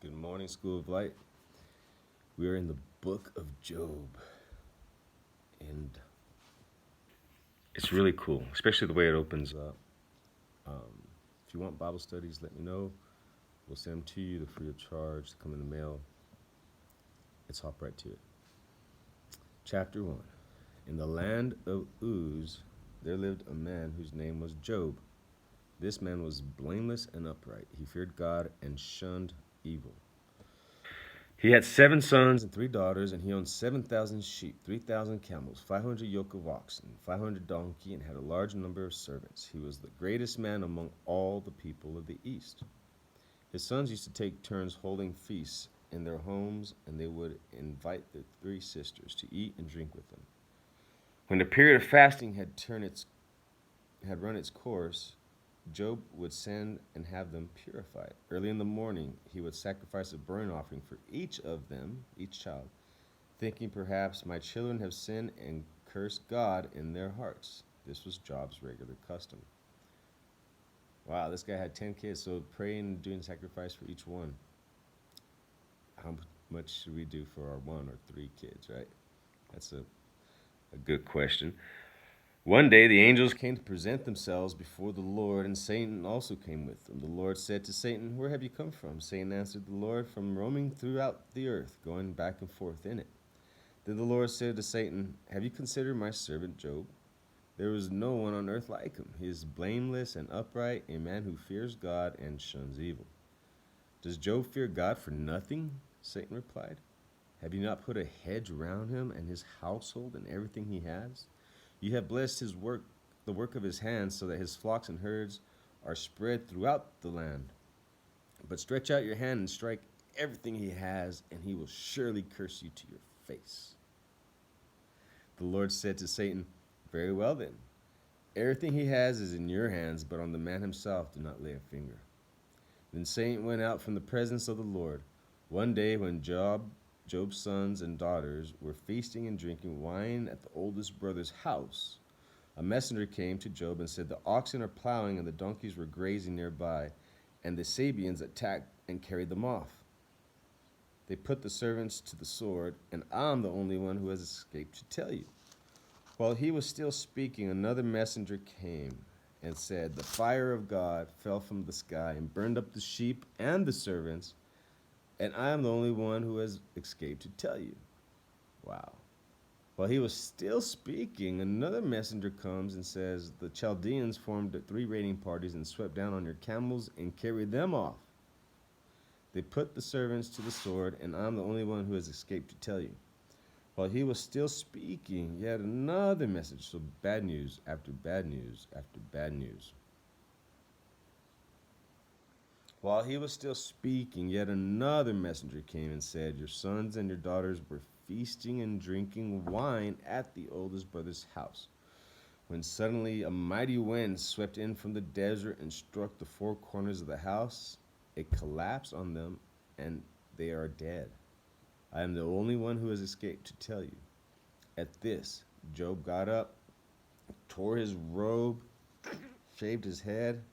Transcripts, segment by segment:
Good morning, School of Light. We are in the book of Job, and it's really cool, especially the way it opens up. If you want Bible studies, let me know. We'll send them to you. They're free of charge. They come in the mail. Let's hop right to it. Chapter 1. In the land of Uz, there lived a man whose name was Job. This man was blameless and upright. He feared God and shunned evil. He had 7 sons and 3 daughters, and he owned 7,000 sheep, 3,000 camels, 500 yoke of oxen, 500 donkey, and had a large number of servants. He was the greatest man among all the people of the East. His sons used to take turns holding feasts in their homes, and they would invite their 3 sisters to eat and drink with them. When the period of fasting had run its course, Job would send and have them purified. Early in the morning, he would sacrifice a burnt offering for each of them, each child, thinking perhaps my children have sinned and cursed God in their hearts. This was Job's regular custom. Wow, this guy had 10 kids, so praying and doing sacrifice for each one. How much should we do for our 1 or 3 kids, right? That's a good question. One day the angels came to present themselves before the Lord, and Satan also came with them. The Lord said to Satan, "Where have you come from?" Satan answered the Lord, "From roaming throughout the earth, going back and forth in it." Then the Lord said to Satan, "Have you considered my servant Job? There is no one on earth like him. He is blameless and upright, a man who fears God and shuns evil." "Does Job fear God for nothing?" Satan replied. "Have you not put a hedge round him and his household and everything he has? You have blessed his work, the work of his hands, so that his flocks and herds are spread throughout the land. But stretch out your hand and strike everything he has, and he will surely curse you to your face." The Lord said to Satan, "Very well then. Everything he has is in your hands, but on the man himself do not lay a finger." Then Satan went out from the presence of the Lord. One day when Job's sons and daughters were feasting and drinking wine at the oldest brother's house, a messenger came to Job and said, "The oxen are plowing and the donkeys were grazing nearby, and the Sabeans attacked and carried them off. They put the servants to the sword, and I'm the only one who has escaped to tell you." While he was still speaking, another messenger came and said, "The fire of God fell from the sky and burned up the sheep and the servants, and I am the only one who has escaped to tell you." Wow. While he was still speaking, another messenger comes and says, "The Chaldeans formed 3 raiding parties and swept down on your camels and carried them off. They put the servants to the sword, and I'm the only one who has escaped to tell you." While he was still speaking, yet another message. So bad news after bad news after bad news. While he was still speaking, yet another messenger came and said, "Your sons and your daughters were feasting and drinking wine at the oldest brother's house, when suddenly a mighty wind swept in from the desert and struck the 4 corners of the house. It collapsed on them, and they are dead. I am the only one who has escaped to tell you." At this, Job got up, tore his robe, shaved his head,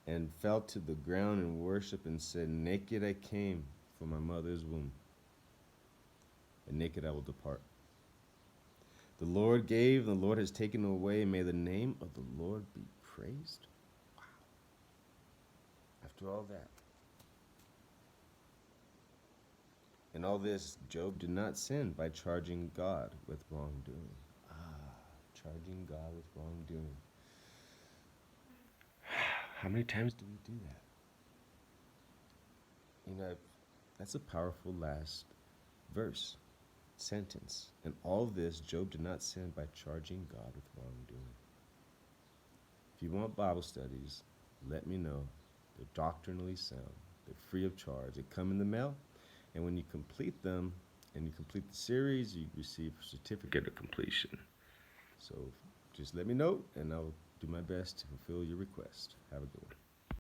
and fell to the ground in worship and said, "Naked I came from my mother's womb, and naked I will depart. The Lord gave, and the Lord has taken away. May the name of the Lord be praised." Wow. After all that, in all this, Job did not sin by charging God with wrongdoing. Charging God with wrongdoing. How many times do we do that? That's a powerful last verse, sentence. In all this, Job did not sin by charging God with wrongdoing. If you want Bible studies, let me know. They're doctrinally sound. They're free of charge. They come in the mail, and when you complete them and you complete the series, you receive a certificate of completion. So just let me know, and I'll do my best to fulfill your request. Have a good one.